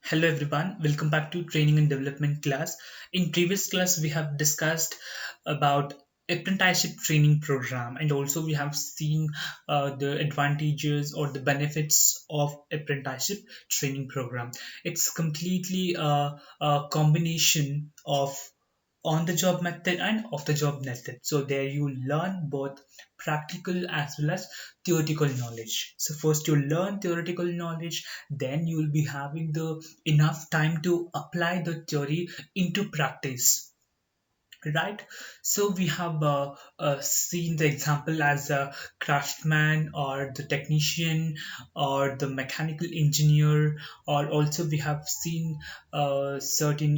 Hello everyone, welcome back to training and development class. In previous class we have discussed about apprenticeship training program, and also we have seen the advantages or the benefits of apprenticeship training program. It's completely a combination of on the job method and off the job method. So there you learn both practical as well as theoretical knowledge. So first you learn theoretical knowledge, then you will be having the enough time to apply the theory into practice, right? So we have seen the example as a craftsman or the technician or the mechanical engineer, or also we have seen certain,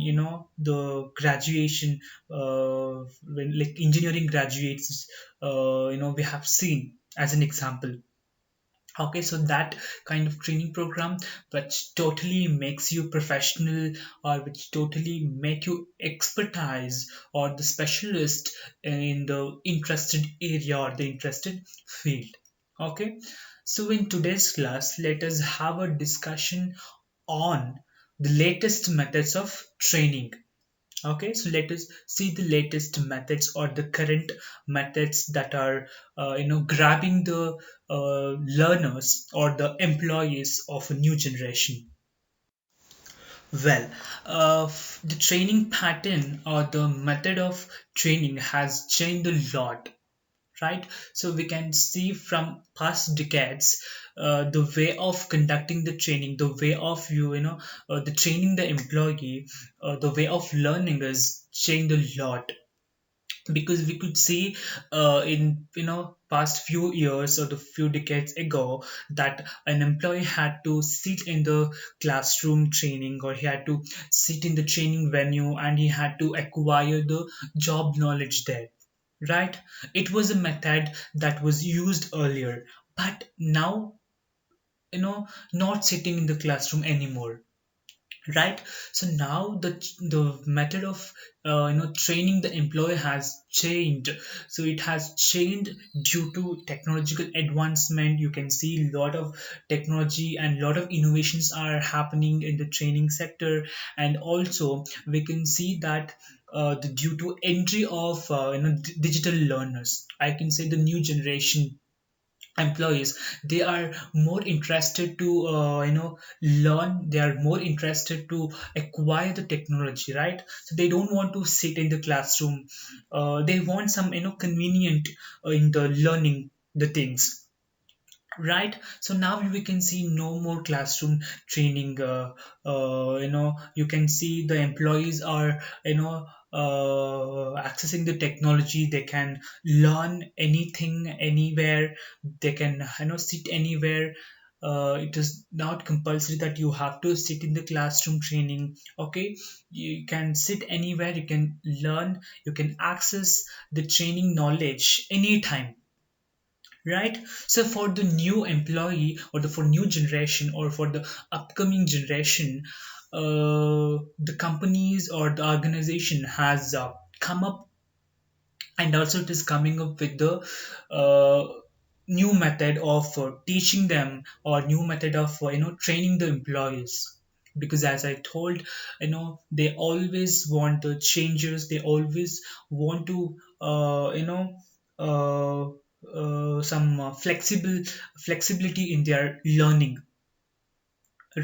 the graduation, when like engineering graduates, we have seen as an example. Okay, so that kind of training program which totally makes you professional, or which totally make you expertise or the specialist in the interested area or the interested field. Okay, so in today's class, let us have a discussion on the latest methods of training. Okay, so let us see the latest methods or the current methods that are, grabbing the learners or the employees of a new generation. Well, the training pattern or the method of training has changed a lot, right? So we can see from past decades, the way of conducting the training, the way of the training the employee, the way of learning has changed a lot. Because we could see in past few years or the few decades ago that an employee had to sit in the classroom training, or he had to sit in the training venue, and he had to acquire the job knowledge there, right? It was a method that was used earlier, but now, not sitting in the classroom anymore, right? So now the method of training the employee has changed. So it has changed due to technological advancement. You can see a lot of technology and a lot of innovations are happening in the training sector. And also we can see that due to entry of digital learners, I can say the new generation employees, they are more interested to learn, they are more interested to acquire the technology, right? So they don't want to sit in the classroom. They want some convenient in the learning the things, right? So now we can see no more classroom training. You can see the employees are accessing the technology. They can learn anything anywhere. They can sit anywhere. It is not compulsory that you have to sit in the classroom training. Okay, you can sit anywhere, you can learn, you can access the training knowledge anytime, right? So for the new employee, or the for new generation, or for the upcoming generation, the companies or the organization has come up, and also it is coming up with the new method of teaching them, or new method of training the employees. Because as I told, they always want the changes, they always want to uh, some flexibility in their learning,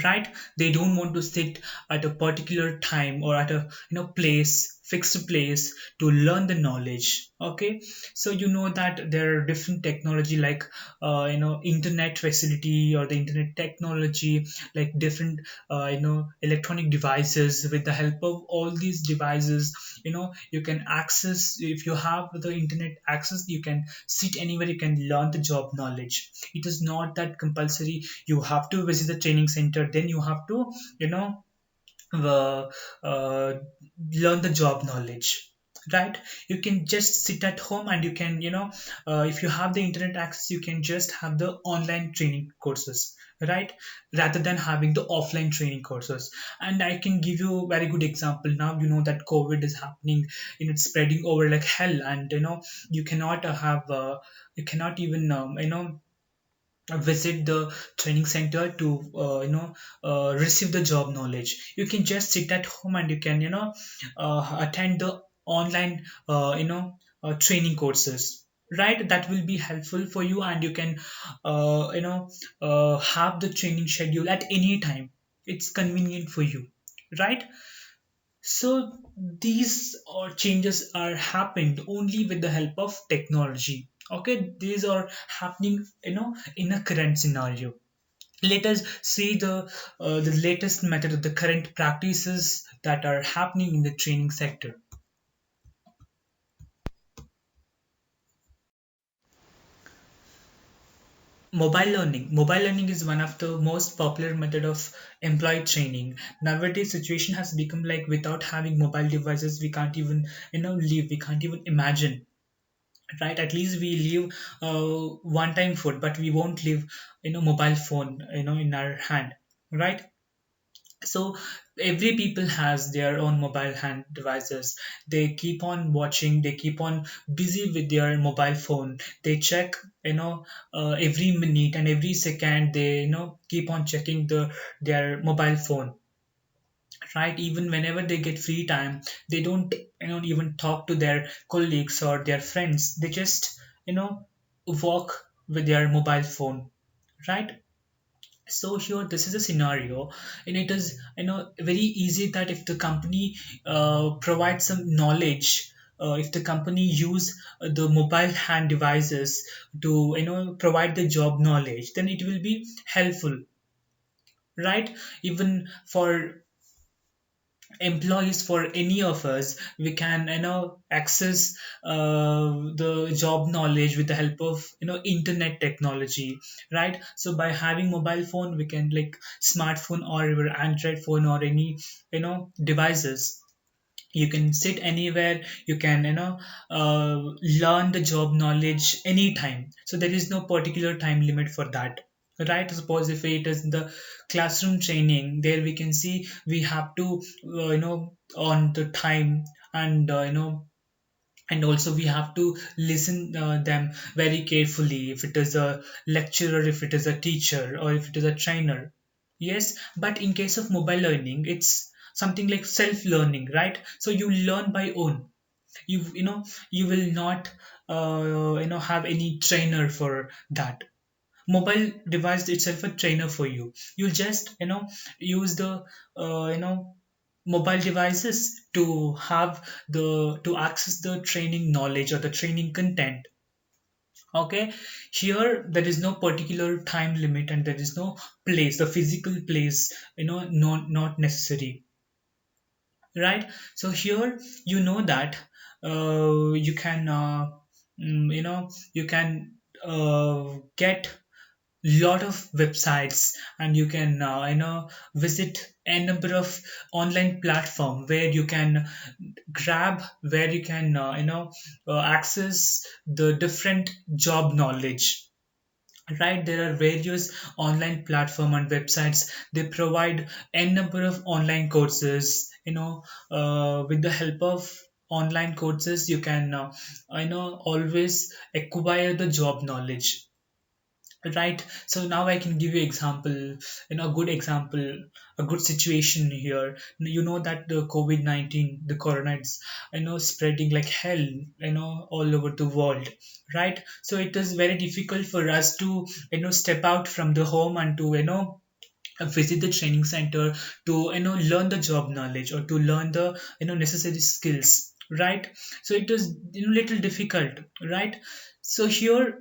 right? They don't want to sit at a particular time, or at a place, fixed place, to learn the knowledge. Okay, so you know that there are different technology, like internet facility or the internet technology, like different electronic devices. With the help of all these devices, you can access, if you have the internet access, you can sit anywhere, you can learn the job knowledge. It is not that compulsory you have to visit the training center, then you have to you know uh, uh, learn the job knowledge, right? You can just sit at home, and you can if you have the internet access, you can just have the online training courses, right? Rather than having the offline training courses. And I can give you a very good example. Now you know that COVID is happening, it's spreading over like hell, and you cannot have you cannot even visit the training center to receive the job knowledge. You can just sit at home and you can attend the online training courses, right? That will be helpful for you, and you can have the training schedule at any time. It's convenient for you, right? So these changes are happened only with the help of technology. Okay, these are happening, in a current scenario. Let us see the latest method of the current practices that are happening in the training sector. Mobile learning is one of the most popular method of employee training. Nowadays situation has become like without having mobile devices we can't even live, we can't even imagine, right? At least we leave one time food, but we won't leave mobile phone in our hand, right? So every people has their own mobile hand devices. They keep on watching, they keep on busy with their mobile phone. They check every minute and every second. They keep on checking their mobile phone, right? Even whenever they get free time, they don't even talk to their colleagues or their friends. They just walk with their mobile phone, right? So here this is a scenario, and it is very easy that if the company provides some knowledge, if the company use the mobile hand devices to provide the job knowledge, then it will be helpful, right? Even for employees, for any of us, we can access the job knowledge with the help of internet technology, right? So by having mobile phone, we can like smartphone or your android phone or any devices, you can sit anywhere, you can learn the job knowledge anytime. So there is no particular time limit for that, right? Suppose if it is in the classroom training, there we can see we have to on the time, and and also we have to listen them very carefully, if it is a lecturer, if it is a teacher, or if it is a trainer. Yes, but in case of mobile learning, it's something like self learning, right? So you learn by own. You will not have any trainer for that. Mobile device itself a trainer for you. You'll just use the mobile devices to have the to access the training knowledge or the training content. Okay, here there is no particular time limit, and there is no place, the physical place, not necessary, right? So here you know that you can you can get lot of websites, and you can visit a number of online platform where you can grab, where you can access the different job knowledge, right? There are various online platform and websites. They provide n number of online courses, with the help of online courses you can always acquire the job knowledge, right? So now I can give you example, a good example, a good situation here. You know that the COVID-19, the corona, is spreading like hell, all over the world, right? So it is very difficult for us to step out from the home and to visit the training center to learn the job knowledge or to learn the necessary skills, right? So it is little difficult, right? So here,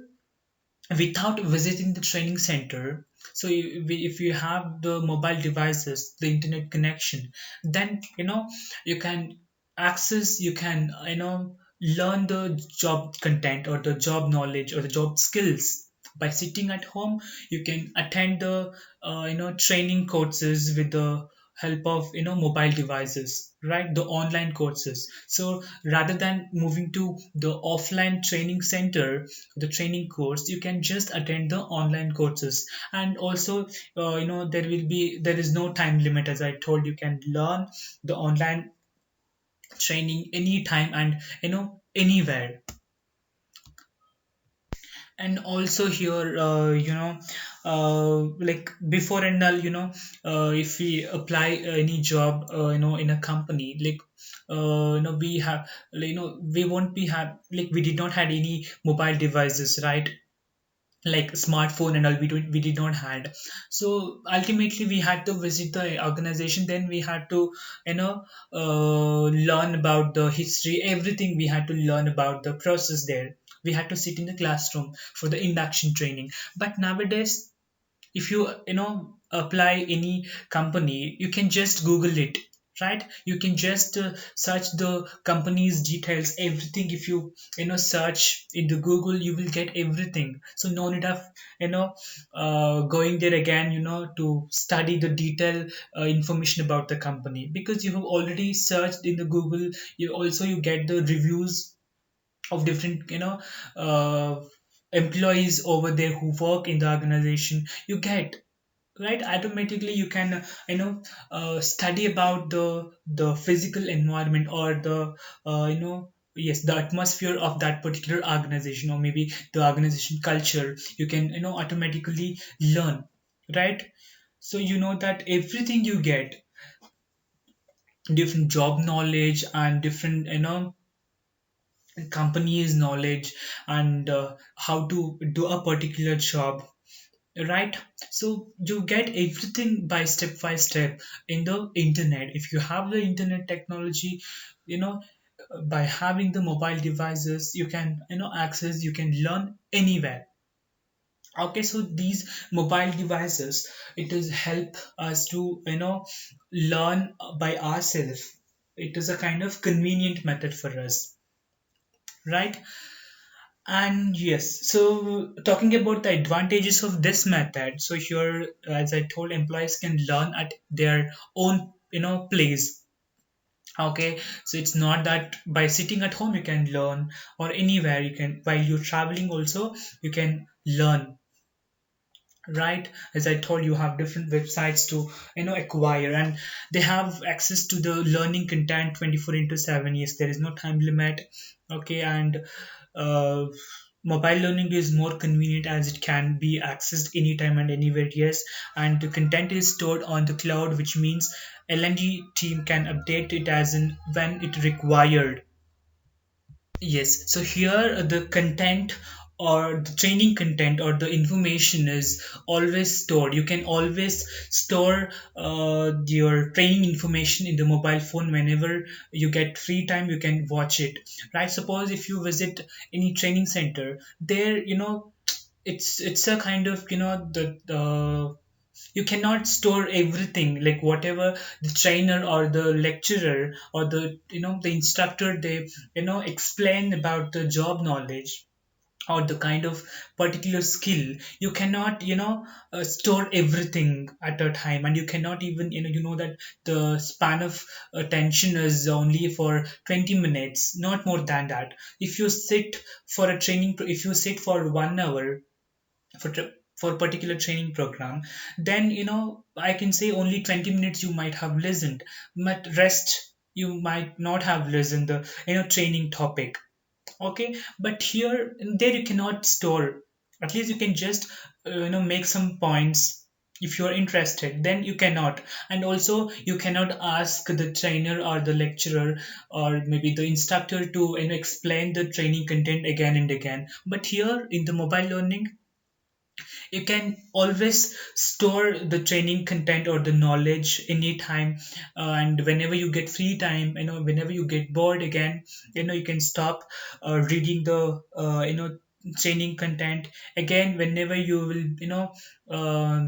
without visiting the training center, so if you have the mobile devices, the internet connection, then you can access, you can learn the job content or the job knowledge or the job skills by sitting at home. You can attend the training courses with the help of mobile devices, right? The online courses. So rather than moving to the offline training center, the training course, you can just attend the online courses. And also there is no time limit, as I told. You can learn the online training anytime and anywhere. And also here, like before and all, if we apply any job, in a company, like we have, like, we won't be have, like, we did not had any mobile devices, right? Like smartphone and all, we did not had. So ultimately we had to visit the organization, then we had to, learn about the history, everything we had to learn about the process there. We had to sit in the classroom for the induction training. But nowadays, if you, apply any company, you can just google it, right? You can just search the company's details, everything. If you, search in the google, you will get everything. So no need of, going there again, to study the detail information about the company, because you have already searched in the google. You get the reviews of different, employees over there who work in the organization. You get, right? Automatically you can, study about the physical environment, or the, yes, the atmosphere of that particular organization, or maybe the organization culture. You can, automatically learn, right? So you know that everything you get, different job knowledge and different, companies knowledge, and how to do a particular job, right? So you get everything by step in the internet. If you have the internet technology, you know by having the mobile devices, you can, access, you can learn anywhere. Okay, so these mobile devices, it is help us to, learn by ourselves. It is a kind of convenient method for us, right? And yes, so talking about the advantages of this method, so here, as I told, employees can learn at their own, place. Okay, so it's not that by sitting at home you can learn, or anywhere you can, while you're traveling also you can learn, right? As I told, you have different websites to, acquire, and they have access to the learning content 24 into 7. Yes, there is no time limit. Okay, and uh, mobile learning is more convenient as it can be accessed anytime and anywhere. Yes, and the content is stored on the cloud, which means L&D team can update it as in when it required. Yes, so here the content, or the training content, or the information is always stored. You can always store your training information in the mobile phone. Whenever you get free time, you can watch it, right? Suppose if you visit any training center, there, it's a kind of, the you cannot store everything, like whatever the trainer or the lecturer or the, the instructor, they, explain about the job knowledge or the kind of particular skill. You cannot, store everything at a time, and you cannot even, that the span of attention is only for 20 minutes, not more than that. If you sit for a training, if you sit for 1 hour for for a particular training program, then, I can say only 20 minutes you might have listened, but rest you might not have listened the, training topic. Okay, but here and there you cannot store. At least you can just, make some points. If you are interested, then you cannot. And also you cannot ask the trainer or the lecturer or maybe the instructor to, explain the training content again and again. But here in the mobile learning, you can always store the training content or the knowledge anytime, and whenever you get free time, whenever you get bored again, you can stop reading the, training content again. Whenever you will, uh,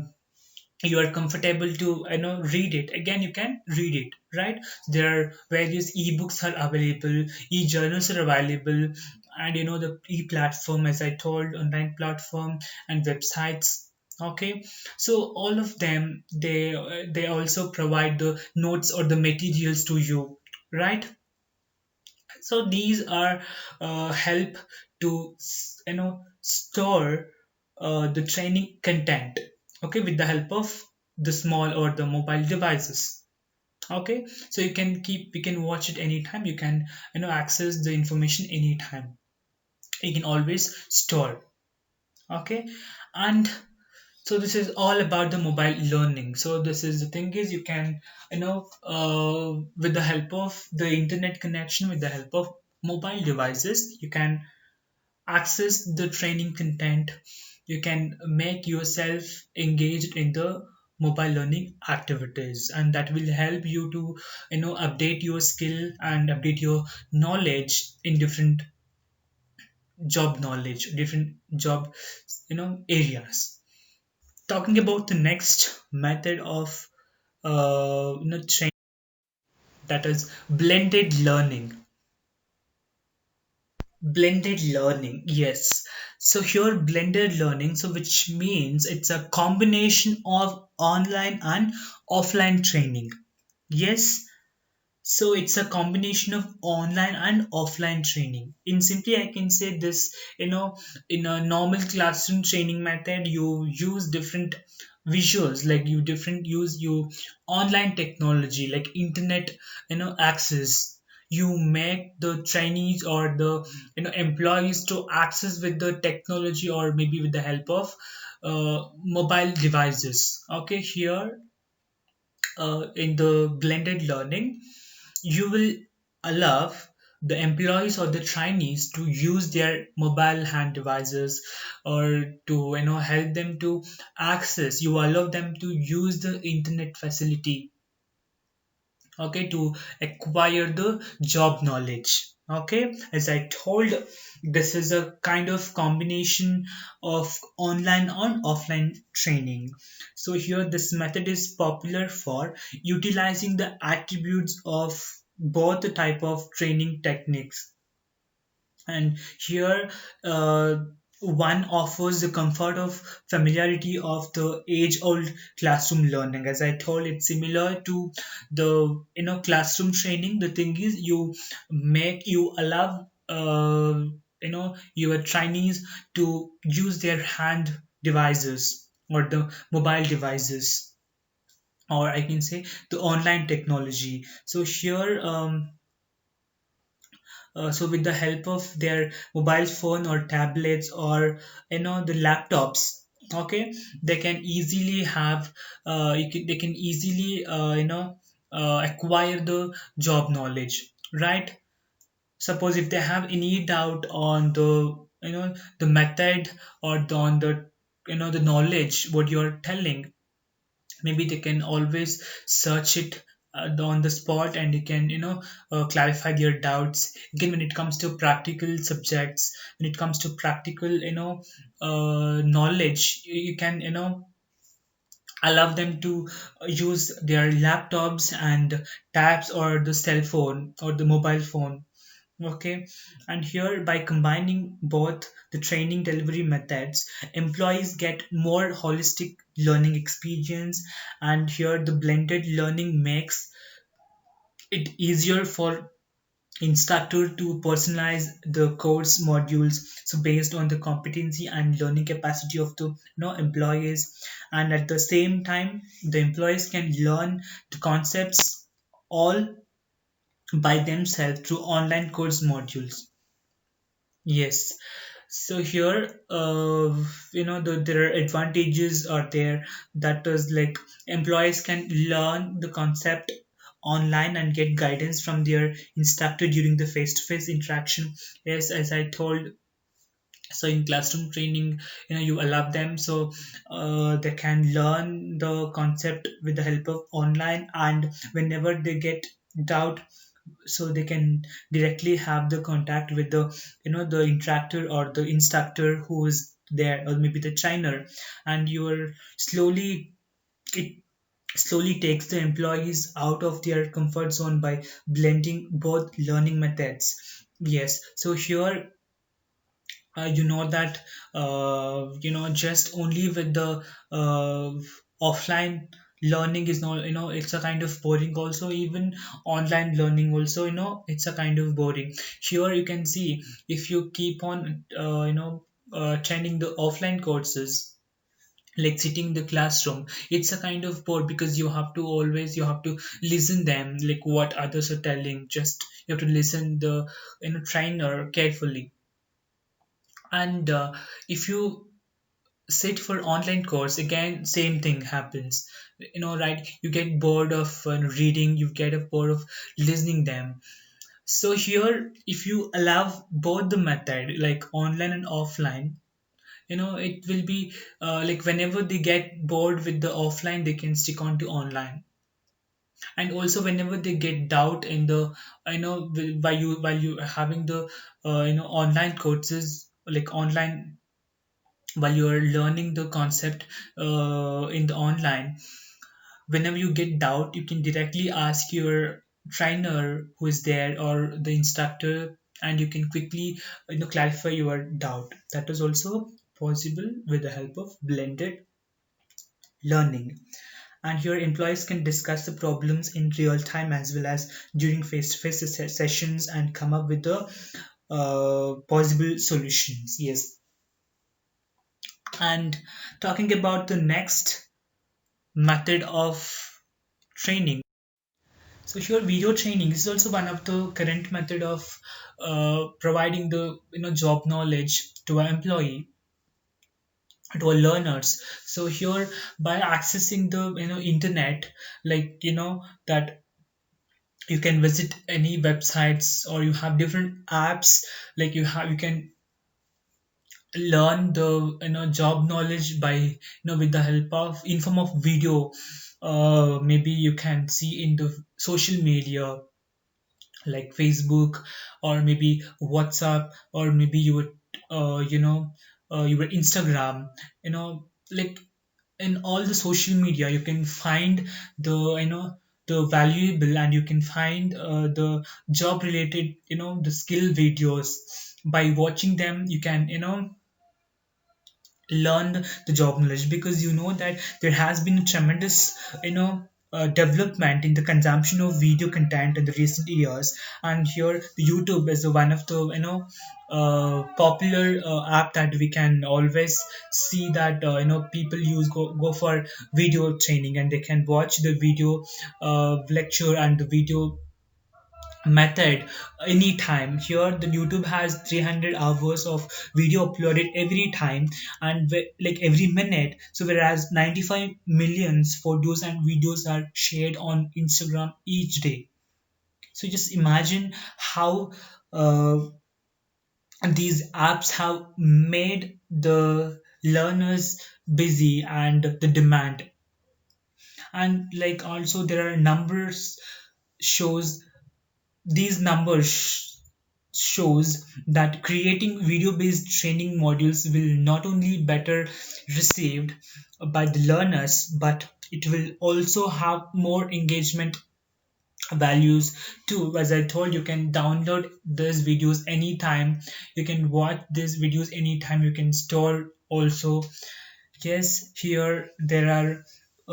you are comfortable to, read it again, you can read it, right? There are various ebooks are available, e-journals are available, and, the e-platform, as I told, online platform and websites. Okay, so all of them, they also provide the notes or the materials to you, right? So these are help to, store the training content, okay, with the help of the small or the mobile devices. Okay, so you can watch it anytime. You can, access the information anytime. You can always store. Okay, and so this is all about the mobile learning. So this is the thing is you can, with the help of the internet connection, with the help of mobile devices, you can access the training content. You can make yourself engaged in the mobile learning activities, and that will help you to, update your skill and update your knowledge in different job knowledge, different job, areas. Talking about the next method of training, that is blended learning. Blended learning, yes. So here blended learning, so which means it's a combination of online and offline training. Yes, so it's a combination of online and offline training. In simply, I can say this, in a normal classroom training method, you use different visuals, like you different use you online technology like internet, access. You make the trainees or the employees to access with the technology or maybe with the help of mobile devices. Okay, here in the blended learning, you will allow the employees or the trainees to use their mobile hand devices, or to help them to access. You allow them to use the internet facility, okay, to acquire the job knowledge. Okay, as I told, this is a kind of combination of online and offline training. So here this method is popular for utilizing the attributes of both the type of training techniques. And here, one offers the comfort of familiarity of the age-old classroom learning. As I told, it's similar to the classroom training. The thing is, you allow your trainees to use their hand devices or the mobile devices, or I can say the online technology. So here, so with the help of their mobile phone or tablets or the laptops, okay, they can easily have, they can easily acquire the job knowledge, right? Suppose if they have any doubt on the the method, or on the the knowledge what you're telling, maybe they can always search it on the spot, and you can clarify their doubts. Again, when it comes to practical subjects, when it comes to practical knowledge, you can allow them to use their laptops and tabs or the cell phone or the mobile phone. Okay, and here by combining both the training delivery methods, employees get more holistic learning experience. And here the blended learning makes it easier for instructor to personalize the course modules, so based on the competency and learning capacity of the employees. And at the same time, the employees can learn the concepts all by themselves through online course modules. Yes. So here, there are advantages are there. That is like employees can learn the concept online and get guidance from their instructor during the face-to-face interaction. Yes, as I told, so in classroom training, you allow them, so they can learn the concept with the help of online, and whenever they get doubt, so they can directly have the contact with the the interactor or the instructor who is there, or maybe the trainer. And you are slowly, it slowly takes the employees out of their comfort zone by blending both learning methods. Yes, so here, you know that just only with the uh, offline learning is not, it's a kind of boring also. Even online learning also, it's a kind of boring. Here you can see, if you keep on attending the offline courses, like sitting in the classroom, it's a kind of bored, because you have to listen them, like what others are telling. Just you have to listen the trainer carefully. And if you sit for online course, again same thing happens, right? You get bored of reading, you get bored of listening them. So here, if you allow both the method, like online and offline, it will be like whenever they get bored with the offline, they can stick on to online. And also whenever they get doubt in the, while you are having the online courses, like online, while you are learning the concept in the online, whenever you get doubt, you can directly ask your trainer who is there, or the instructor, and you can quickly clarify your doubt. That is also possible with the help of blended learning. And here employees can discuss the problems in real time as well as during face-to-face sessions, and come up with the possible solutions. Yes. And talking about the next method of training. So here video training is also one of the current method of providing the job knowledge to an employee, to our learners. So here, by accessing the internet, like that you can visit any websites, or you have different apps, like you can learn the job knowledge by with the help of in form of video. Maybe you can see in the social media like Facebook, or maybe WhatsApp, or maybe you would your Instagram, like in all the social media you can find the the valuable, and you can find the job related, the skill videos. By watching them, you can learn the job knowledge, because that there has been a tremendous development in the consumption of video content in the recent years. And here the YouTube is one of the popular app that we can always see that people use go for video training, and they can watch the video lecture and the video method anytime. Here the YouTube has 300 hours of video uploaded every time, and like every minute. So whereas 95 millions photos and videos are shared on Instagram each day. So just imagine how these apps have made the learners busy, and the demand. And like also there are numbers shows, these numbers shows that creating video based training modules will not only better received by the learners, but it will also have more engagement values too. As I told, you can download these videos anytime, you can watch these videos anytime, you can store also. Yes, here there are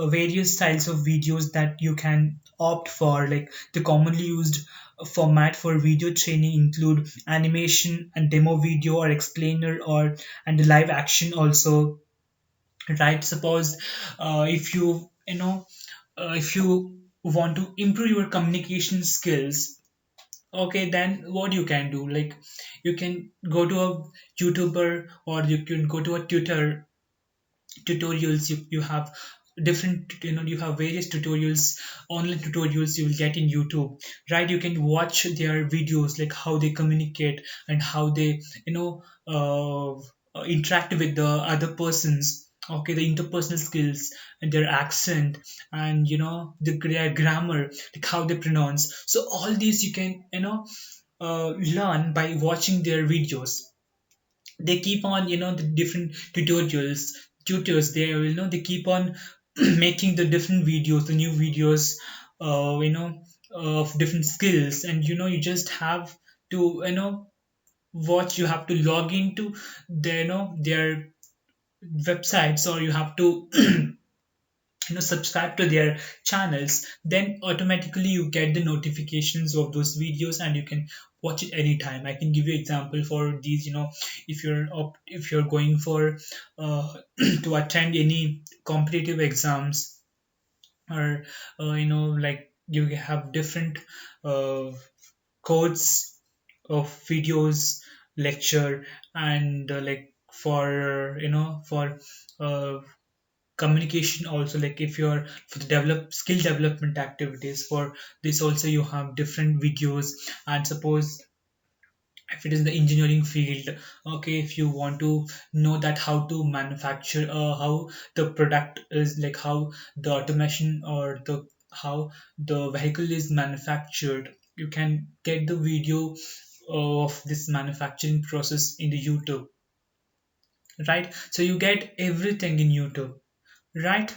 various styles of videos that you can opt for. Like the commonly used format for video training include animation and demo video, or explainer, or and the live action also. Right? Suppose if if you want to improve your communication skills, okay, then what you can do, like you can go to a YouTuber, or you can go to a Twitter tutorials. You have different, you have various tutorials, online tutorials you will get in YouTube, right? You can watch their videos, like how they communicate, and how they interact with the other persons, okay, the interpersonal skills, and their accent, and their grammar, like how they pronounce. So all these you can learn by watching their videos. They keep on, the different tutorials, tutors, they they keep on making the different videos, the new videos, of different skills. And you just have to watch, you have to log into their their websites, or you have to subscribe to their channels. Then automatically you get the notifications of those videos, and you can watch it anytime. I can give you example for these. If if you're going for to attend any competitive exams, or like you have different uh, codes of videos, lecture, and like for for uh, communication also, like if you're for the develop skill development activities. For this also you have different videos. And suppose if it is the engineering field, okay, if you want to know that how to manufacture, how the product is, like how the automation or the how the vehicle is manufactured, you can get the video of this manufacturing process in the YouTube, right? So you get everything in YouTube, right?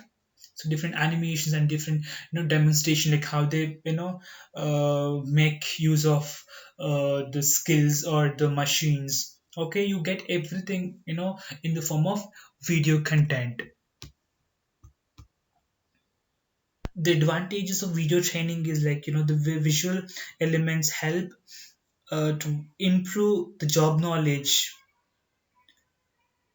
So different animations and different demonstration, like how they make use of the skills or the machines. Okay, you get everything in the form of video content. The advantages of video training is, like the visual elements help to improve the job knowledge.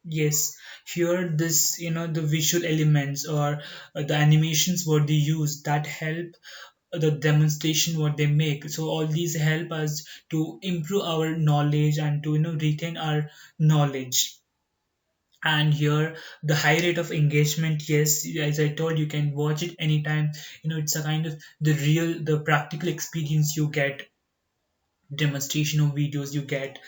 Yes, here this the visual elements or the animations what they use, that help the demonstration what they make. So all these help us to improve our knowledge and to retain our knowledge. And here the high rate of engagement, yes, as I told, you can watch it anytime. It's a kind of the practical experience you get, demonstration of videos you get.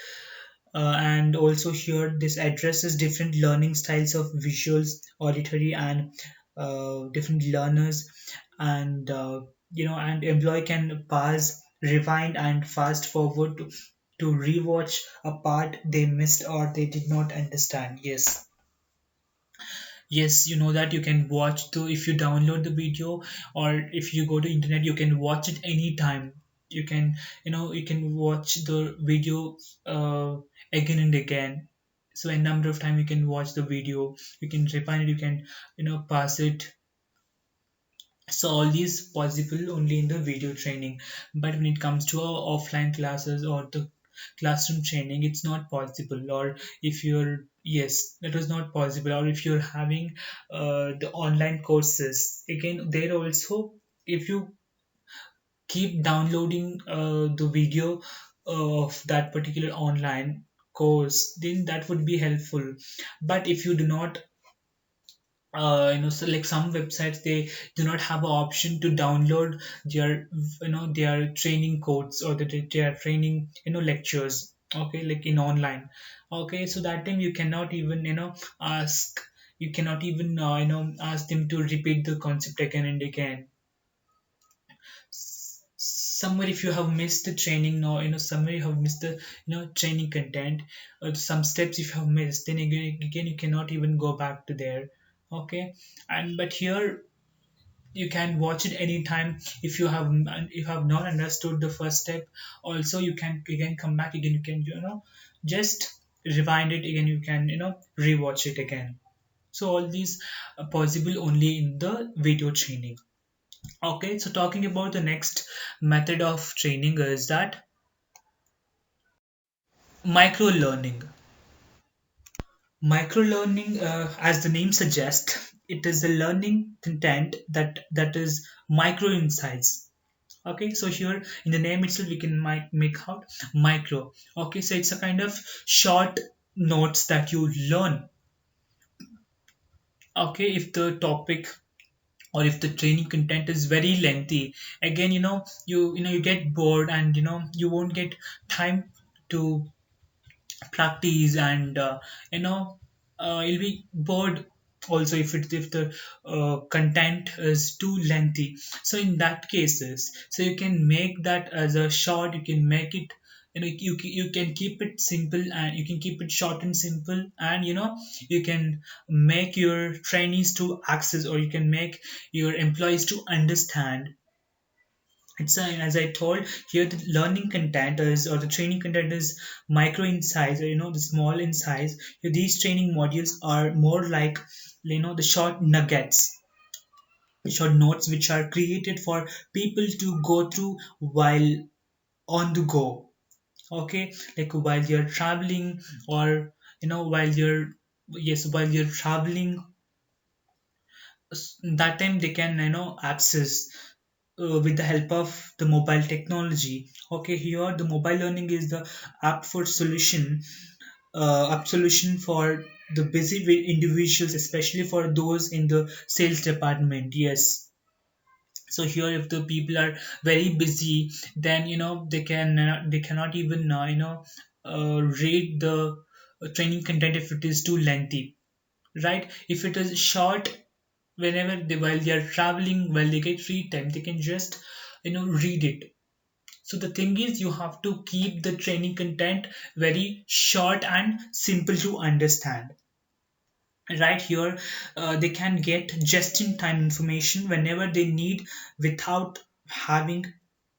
And also here this addresses different learning styles of visuals, auditory, and different learners. And and employee can pause, rewind, and fast forward to rewatch a part they missed or they did not understand. Yes. Yes, you know that you can watch the if you download the video, or if you go to internet, you can watch it anytime. You can you can watch the video again and again. So a number of time you can watch the video, you can refine it, you can pass it. So all these possible only in the video training. But when it comes to our offline classes or the classroom training, it's not possible. Or if you're yes, that was not possible. Or if you're having the online courses, again there also, if you keep downloading the video of that particular online course, then that would be helpful. But if you do not so like some websites, they do not have an option to download their their training codes or their training lectures, okay, like in online. Okay, so that time you cannot even ask, you cannot even ask them to repeat the concept again and again. Somewhere if you have missed the training, no, somewhere you have missed the training content, or some steps if you have missed, then again you cannot even go back to there. Okay. And but here you can watch it anytime. If you have not understood the first step, also you can again come back again, you can just rewind it again, you can rewatch it again. So all these are possible only in the video training. Okay, so talking about the next method of training is that micro learning. Micro learning, as the name suggests, it is the learning content that is micro insights. Okay, so here in the name itself we can make out micro. Okay, so it's a kind of short notes that you learn. Okay, if the topic or if the training content is very lengthy, again you get bored, and you won't get time to practice. And you'll be bored also if the content is too lengthy. So in that cases, so you can make that as a short, you can make it, you can keep it simple, and you can keep it short and simple. And you can make your trainees to access, or you can make your employees to understand. As I told, here the learning content is, or the training content is micro in size, or the small in size. Here, these training modules are more like the short nuggets, short notes which are created for people to go through while on the go. Okay, like while you're traveling, or while you're yes, while you're traveling, that time they can access with the help of the mobile technology. Okay, here the mobile learning is the app for solution absolution for the busy individuals, especially for those in the sales department. Yes, so here if the people are very busy, then they cannot even read the training content if it is too lengthy, right? If it is short, whenever they while they are traveling, while they get free time, they can just read it. So the thing is, you have to keep the training content very short and simple to understand. Right here, they can get just in time information whenever they need without having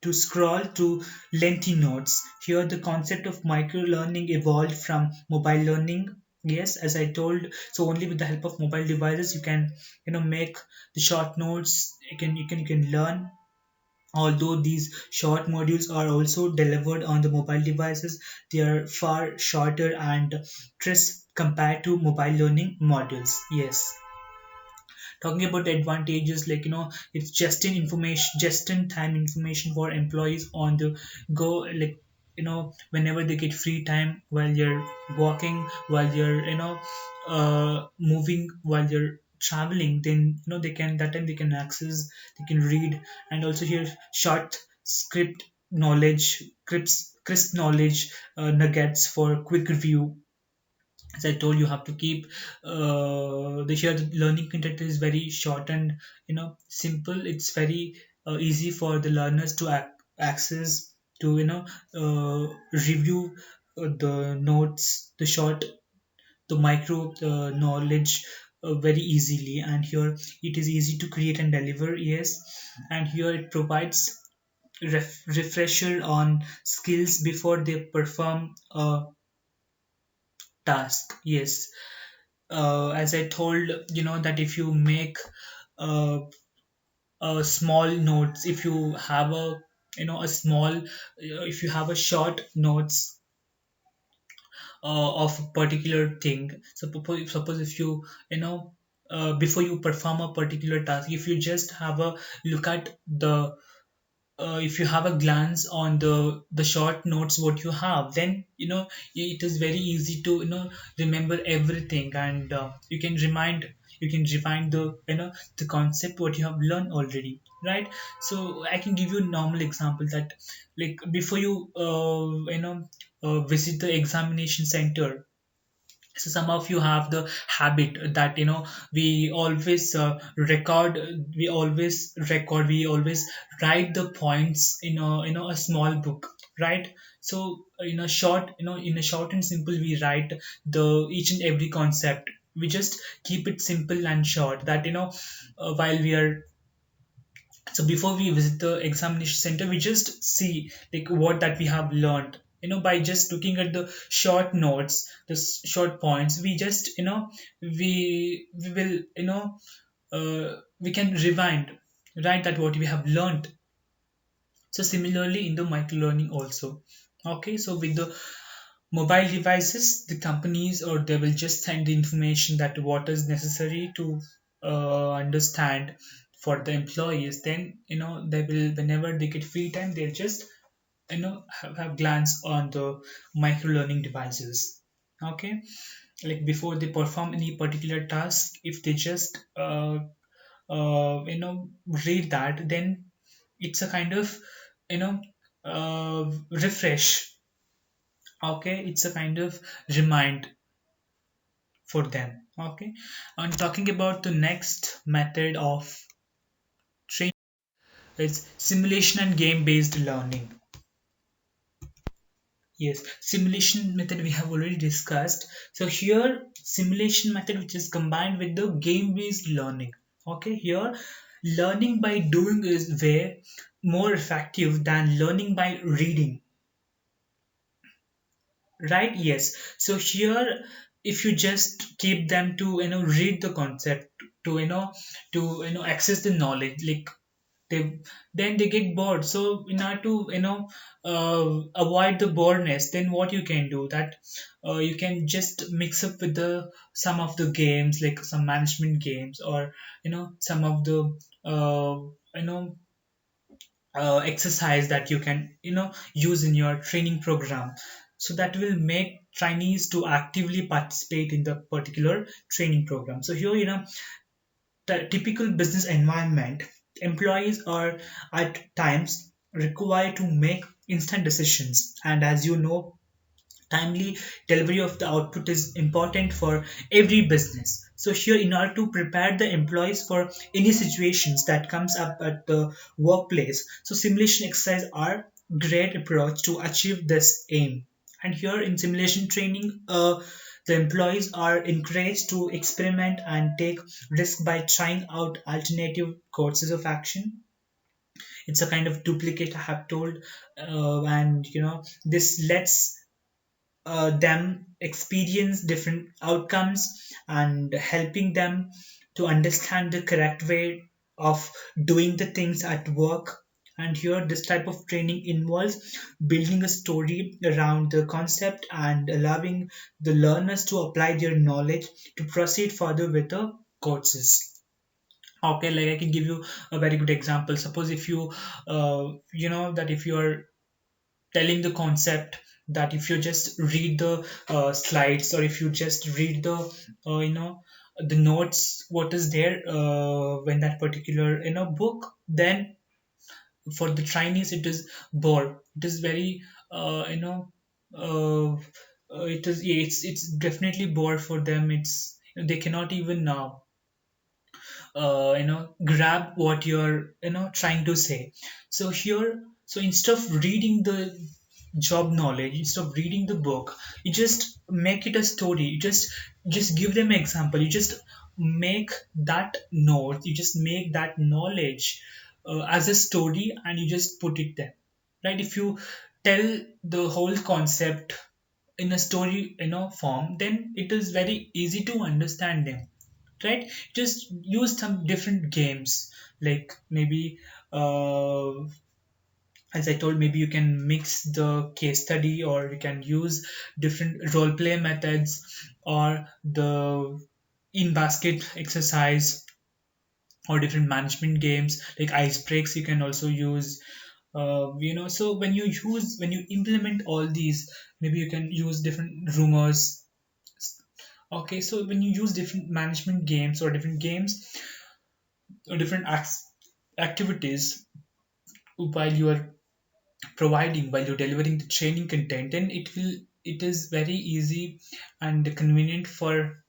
to scroll to lengthy notes. Here, the concept of micro learning evolved from mobile learning. Yes, as I told, so only with the help of mobile devices you can make the short notes. You can learn. Although these short modules are also delivered on the mobile devices, they are far shorter and crisp compared to mobile learning modules. Yes, talking about the advantages, like it's just in time information for employees on the go, like whenever they get free time, while you're walking, while you're moving, while you're traveling, then they can that time they can access, they can read. And also here, short script knowledge, crisp knowledge nuggets for quick review. As I told, you have to keep the learning content is very short and simple. It's very easy for the learners to access, to review the notes, the short, the micro knowledge very easily. And here it is easy to create and deliver. Yes, and here it provides refresher on skills before they perform a task. Yes, as I told, that if you make uh, a small notes, if you have a a small, if you have a short notes of a particular thing. So suppose if before you perform a particular task, if you just have a look at the if you have a glance on the short notes what you have, then it is very easy to remember everything. And you can remind the concept what you have learned already, right? So I can give you a normal example that, like, before you visit the examination center. So some of you have the habit that we always we always write the points in a small book, right? So in a short and simple, we write the each and every concept. We just keep it simple and short, that while we are so before we visit the examination center, we just see like what that we have learned, by just looking at the short notes, the short points. We just we will we can rewind, right, that what we have learned. So similarly in the micro learning also. Okay, so with the mobile devices, the companies, or they will just send the information that what is necessary to understand for the employees. Then they will, whenever they get free time, they'll just have glance on the micro learning devices. Okay, like before they perform any particular task, if they just read that, then it's a kind of you know refresh. Okay, it's a kind of remind for them. Okay, and talking about the next method of training is simulation and game based learning. Yes, simulation method we have already discussed. So here, simulation method, which is combined with the game based learning. Okay, here learning by doing is way more effective than learning by reading, right? Yes, so here, if you just keep them to read the concept, to access the knowledge, like they then they get bored. So in order to avoid the boredness, then what you can do, that you can just mix up with the some of the games, like some management games, or some of the uh, you know exercise that you can use in your training program. So that will make trainees to actively participate in the particular training program. So here, the typical business environment, employees are at times required to make instant decisions, and as you know, timely delivery of the output is important for every business. So here, in order to prepare the employees for any situations that comes up at the workplace, so simulation exercise are great approach to achieve this aim. And here in simulation training, the employees are encouraged to experiment and take risk by trying out alternative courses of action. It's a kind of duplicate, I have told, and this lets them experience different outcomes and helping them to understand the correct way of doing the things at work. And here, this type of training involves building a story around the concept and allowing the learners to apply their knowledge to proceed further with the courses. Okay, like I can give you a very good example. Suppose if you, that if you are telling the concept, that if you just read the slides, or if you just read the the notes, what is there when that particular book, then for the Chinese it is bore, it is very uh, it is, yeah, it's definitely bore for them. It's, they cannot even now grab what you're trying to say. So here, so instead of reading the job knowledge, instead of reading the book, you just make it a story. You just give them an example. You just make that note, you just make that knowledge as a story, and you just put it there, right? If you tell the whole concept in a story form, then it is very easy to understand them, right? Just use some different games, like maybe as I told, maybe you can mix the case study, or you can use different role play methods, or the in basket exercise, or different management games like ice breaks you can also use. So when you implement all these, maybe you can use different rumors. Okay, so when you use different management games, or different games, or different activities, while you are while you're delivering the training content, then it is very easy and convenient for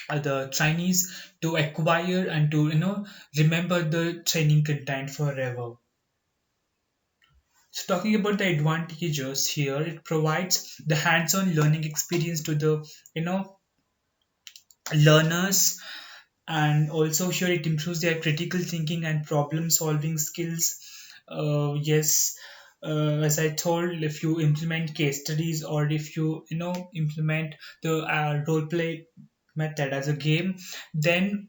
the Chinese to acquire and to remember the training content forever. So talking about the advantages here, it provides the hands-on learning experience to the learners, and also here it improves their critical thinking and problem solving skills. Yes, as I told, if you implement case studies, or if you implement the role play method as a game, then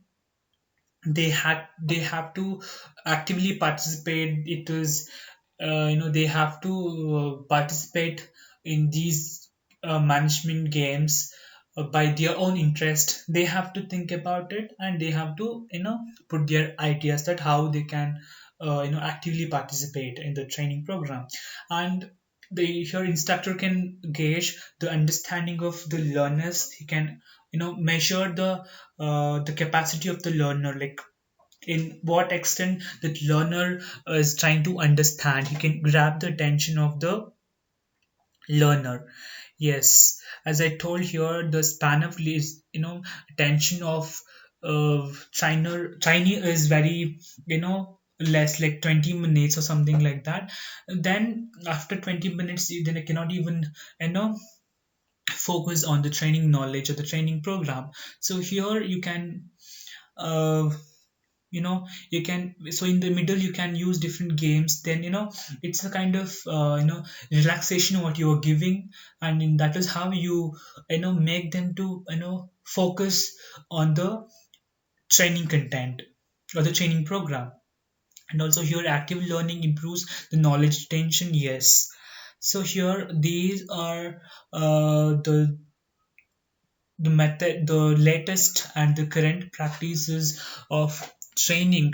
they have to actively participate. It is they have to participate in these management games by their own interest. They have to think about it, and they have to put their ideas that how they can actively participate in the training program. And the your instructor can gauge the understanding of the learners. He can measure the capacity of the learner, like in what extent that learner is trying to understand. He can grab the attention of the learner. Yes, as I told here, the span of attention of Chinese is very less, like 20 minutes or something like that. Then after 20 minutes, then I cannot even focus on the training knowledge or the training program. So here you can uh, you can, so in the middle you can use different games. Then it's a kind of relaxation what you are giving, and that is how you make them to focus on the training content or the training program. And also here active learning improves the knowledge retention. Yes, so here these are the method, the latest and the current practices of training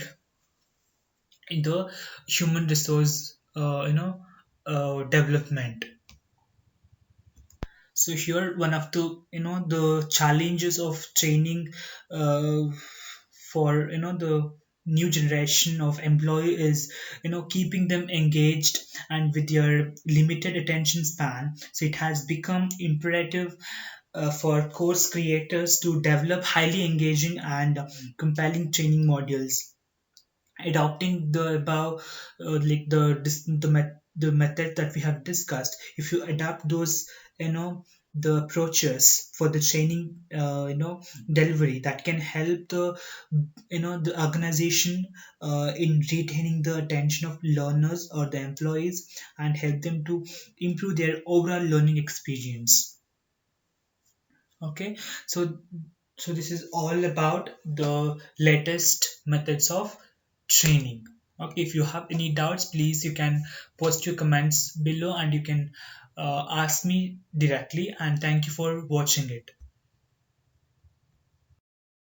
in the human resource development. So here one of the the challenges of training uh, for the new generation of employee is keeping them engaged and with their limited attention span. So it has become imperative for course creators to develop highly engaging and compelling training modules. Adopting the above like the method that we have discussed, if you adapt those the approaches for the training delivery, that can help the the organization in retaining the attention of learners or the employees, and help them to improve their overall learning experience. Okay, so this is all about the latest methods of training. Okay, if you have any doubts, please you can post your comments below, and you can ask me directly. And thank you for watching it.